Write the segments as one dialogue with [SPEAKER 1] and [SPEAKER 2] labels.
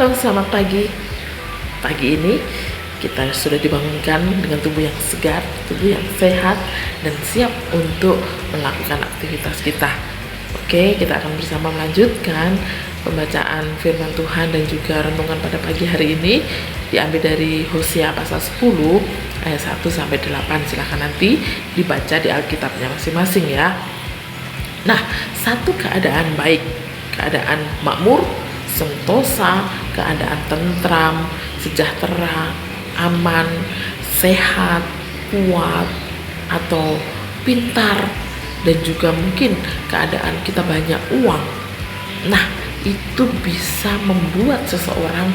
[SPEAKER 1] Halo, selamat pagi. Pagi ini kita sudah dibangunkan dengan tubuh yang segar, tubuh yang sehat, dan siap untuk melakukan aktivitas kita. Oke, kita akan bersama melanjutkan pembacaan firman Tuhan dan juga renungan pada pagi hari ini, diambil dari Hosea pasal 10 ayat 1 sampai 8. Silakan nanti dibaca di Alkitabnya masing-masing ya. Nah, satu keadaan baik, keadaan makmur, sentosa, keadaan tentram, sejahtera, aman, sehat, kuat, atau pintar, dan juga mungkin keadaan kita banyak uang. Nah, itu bisa membuat seseorang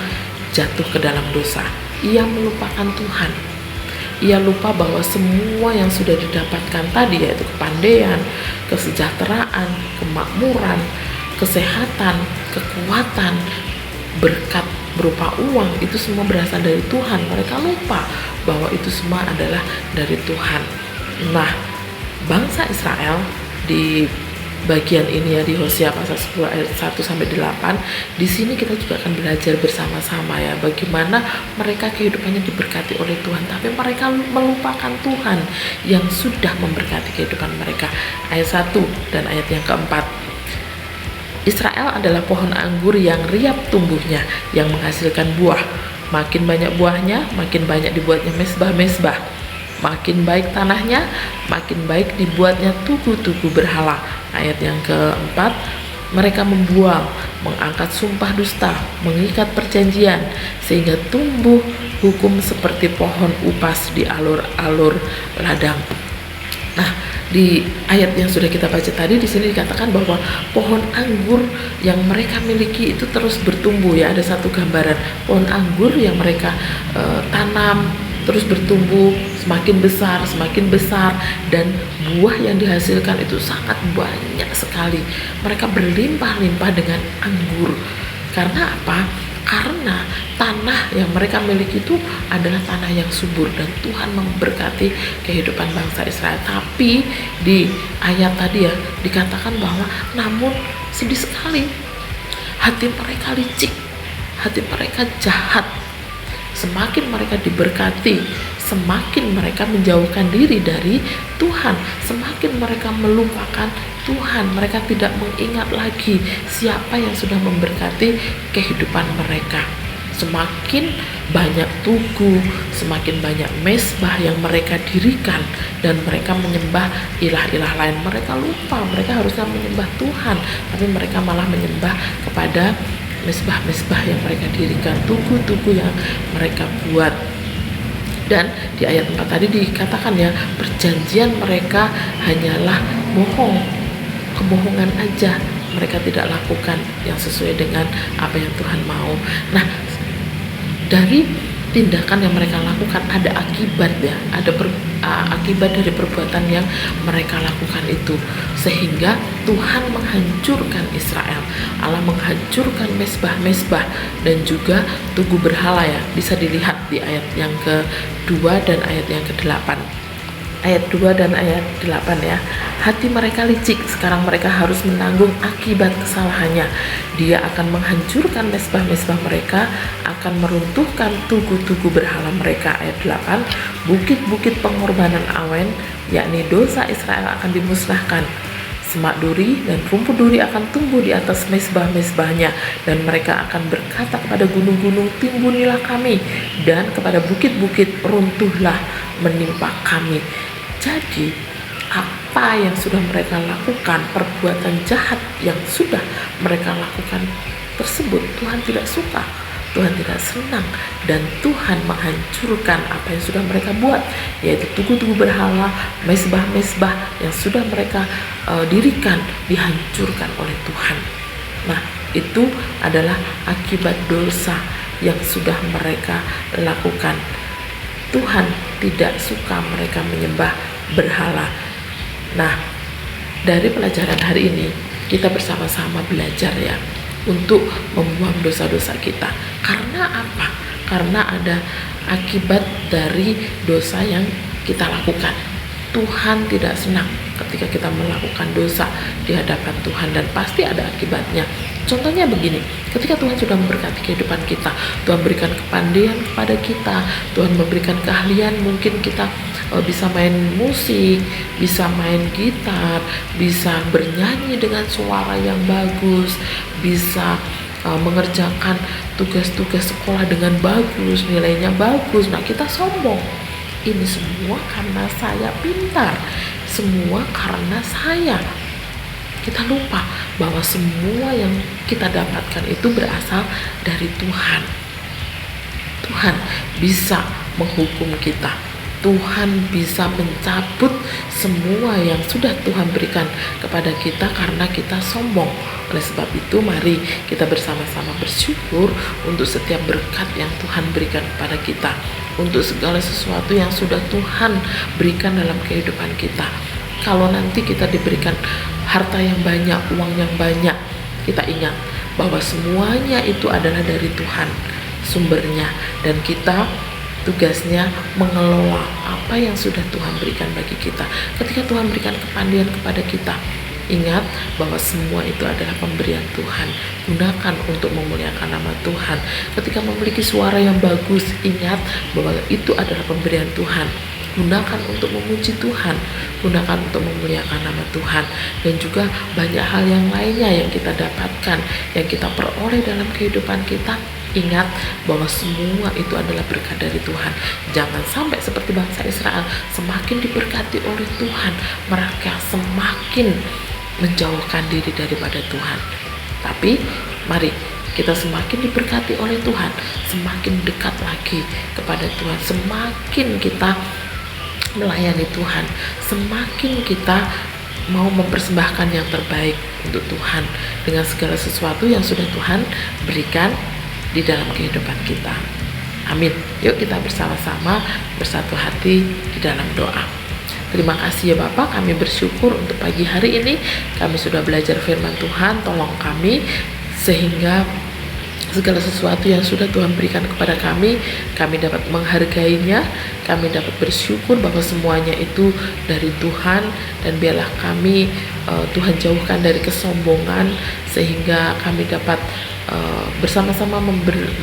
[SPEAKER 1] jatuh ke dalam dosa. Ia melupakan Tuhan. Ia lupa bahwa semua yang sudah didapatkan tadi, yaitu kepandaian, kesejahteraan, kemakmuran, kesehatan, kekuatan, berkat berupa uang, itu semua berasal dari Tuhan. Mereka lupa bahwa itu semua adalah dari Tuhan. Nah, bangsa Israel di bagian ini ya, di Hosea pasal 10 ayat 1 sampai 8, di sini kita juga akan belajar bersama-sama ya, bagaimana mereka kehidupannya diberkati oleh Tuhan, tapi mereka melupakan Tuhan yang sudah memberkati kehidupan mereka. Ayat 1 dan ayat yang keempat. Israel adalah pohon anggur yang riap tumbuhnya, yang menghasilkan buah. Makin banyak buahnya, makin banyak dibuatnya mesbah-mesbah. Makin baik tanahnya, makin baik dibuatnya tugu-tugu berhala. Ayat yang keempat, mereka membuang, mengangkat sumpah dusta, mengikat perjanjian, sehingga tumbuh hukum seperti pohon upas di alur-alur ladang. Nah, di ayat yang sudah kita baca tadi, di sini dikatakan bahwa pohon anggur yang mereka miliki itu terus bertumbuh ya. Ada satu gambaran pohon anggur yang mereka tanam terus bertumbuh, semakin besar, dan buah yang dihasilkan itu sangat banyak sekali. Mereka berlimpah-limpah dengan anggur. Karena apa? Karena tanah yang mereka miliki itu adalah tanah yang subur, dan Tuhan memberkati kehidupan bangsa Israel. Tapi di ayat tadi ya dikatakan bahwa namun sedih sekali, hati mereka licik, hati mereka jahat. Semakin mereka diberkati, semakin mereka menjauhkan diri dari Tuhan, semakin mereka melupakan Tuhan. Mereka tidak mengingat lagi siapa yang sudah memberkati kehidupan mereka. Semakin banyak tugu, semakin banyak mesbah yang mereka dirikan, dan mereka menyembah ilah-ilah lain. Mereka lupa mereka harusnya menyembah Tuhan, tapi mereka malah menyembah kepada mesbah-mesbah yang mereka dirikan, tugu-tugu yang mereka buat. Dan di ayat 4 tadi dikatakan ya, perjanjian mereka hanyalah bohong, kebohongan aja. Mereka tidak lakukan yang sesuai dengan apa yang Tuhan mau. Nah, dari tindakan yang mereka lakukan ada akibat ya, ada akibat dari perbuatan yang mereka lakukan itu, sehingga Tuhan menghancurkan Israel. Allah menghancurkan mesbah-mesbah dan juga tugu berhala ya. Bisa dilihat di ayat yang kedua dan ayat yang ke-8. Ayat 2 dan ayat 8 ya. Hati mereka licik, sekarang mereka harus menanggung akibat kesalahannya. Dia akan menghancurkan mesbah-mesbah mereka, akan meruntuhkan tugu-tugu berhala mereka. Ayat 8, bukit-bukit pengorbanan awen, yakni dosa Israel, akan dimusnahkan. Semak duri dan rumput duri akan tumbuh di atas mesbah-mesbahnya, dan mereka akan berkata kepada gunung-gunung, timbunilah kami, dan kepada bukit-bukit, runtuhlah menimpa kami. Jadi apa yang sudah mereka lakukan, perbuatan jahat yang sudah mereka lakukan tersebut, Tuhan tidak suka, Tuhan tidak senang, dan Tuhan menghancurkan apa yang sudah mereka buat, yaitu tugu-tugu berhala, mesbah-mesbah yang sudah mereka dirikan, dihancurkan oleh Tuhan. Nah, itu adalah akibat dosa yang sudah mereka lakukan. Tuhan tidak suka mereka menyembah berhala. Nah, dari pelajaran hari ini kita bersama-sama belajar ya, untuk membuang dosa-dosa kita. Karena apa? Karena ada akibat dari dosa yang kita lakukan. Tuhan tidak senang ketika kita melakukan dosa di hadapan Tuhan, dan pasti ada akibatnya. Contohnya begini, ketika Tuhan sudah memberkati kehidupan kita, Tuhan berikan kepandaian kepada kita, Tuhan memberikan keahlian, mungkin kita bisa main musik, bisa main gitar, bisa bernyanyi dengan suara yang bagus, bisa mengerjakan tugas-tugas sekolah dengan bagus, nilainya bagus. Nah, kita sombong. Ini semua karena saya pintar, semua karena saya. Kita lupa bahwa semua yang kita dapatkan itu berasal dari Tuhan. Tuhan bisa menghukum kita. Tuhan bisa mencabut semua yang sudah Tuhan berikan kepada kita karena kita sombong. Oleh sebab itu, mari kita bersama-sama bersyukur untuk setiap berkat yang Tuhan berikan kepada kita, untuk segala sesuatu yang sudah Tuhan berikan dalam kehidupan kita. Kalau nanti kita diberikan harta yang banyak, uang yang banyak, kita ingat bahwa semuanya itu adalah dari Tuhan sumbernya, dan kita tugasnya mengelola apa yang sudah Tuhan berikan bagi kita. Ketika Tuhan berikan kepandaian kepada kita, ingat bahwa semua itu adalah pemberian Tuhan. Gunakan untuk memuliakan nama Tuhan. Ketika memiliki suara yang bagus, ingat bahwa itu adalah pemberian Tuhan. Gunakan untuk memuji Tuhan, gunakan untuk memuliakan nama Tuhan. Dan juga banyak hal yang lainnya yang kita dapatkan, yang kita peroleh dalam kehidupan kita. Ingat bahwa semua itu adalah berkat dari Tuhan. Jangan sampai seperti bangsa Israel, semakin diberkati oleh Tuhan, mereka semakin menjauhkan diri daripada Tuhan. Tapi mari kita semakin diberkati oleh Tuhan, semakin dekat lagi kepada Tuhan, semakin kita melayani Tuhan, semakin kita mau mempersembahkan yang terbaik untuk Tuhan dengan segala sesuatu yang sudah Tuhan berikan di dalam kehidupan kita. Amin. Yuk kita bersama-sama bersatu hati di dalam doa. Terima kasih ya Bapak, kami bersyukur untuk pagi hari ini kami sudah belajar firman Tuhan. Tolong kami sehingga segala sesuatu yang sudah Tuhan berikan kepada kami dapat menghargainya, kami dapat bersyukur bahwa semuanya itu dari Tuhan, dan biarlah kami Tuhan jauhkan dari kesombongan sehingga kami dapat bersama-sama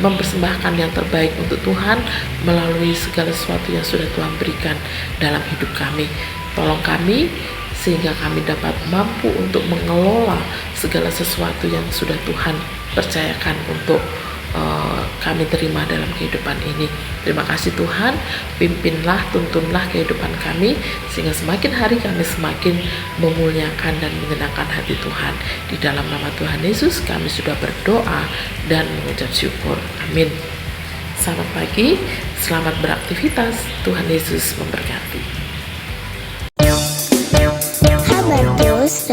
[SPEAKER 1] mempersembahkan yang terbaik untuk Tuhan melalui segala sesuatu yang sudah Tuhan berikan dalam hidup kami. Tolong kami sehingga kami dapat mampu untuk mengelola segala sesuatu yang sudah Tuhan percayakan untuk kami terima dalam kehidupan ini. Terima kasih Tuhan, pimpinlah, tuntunlah kehidupan kami sehingga semakin hari kami semakin memuliakan dan menyenangkan hati Tuhan. Di dalam nama Tuhan Yesus kami sudah berdoa dan mengucap syukur. Amin. Selamat pagi, selamat beraktivitas. Tuhan Yesus memberkati.
[SPEAKER 2] Habatus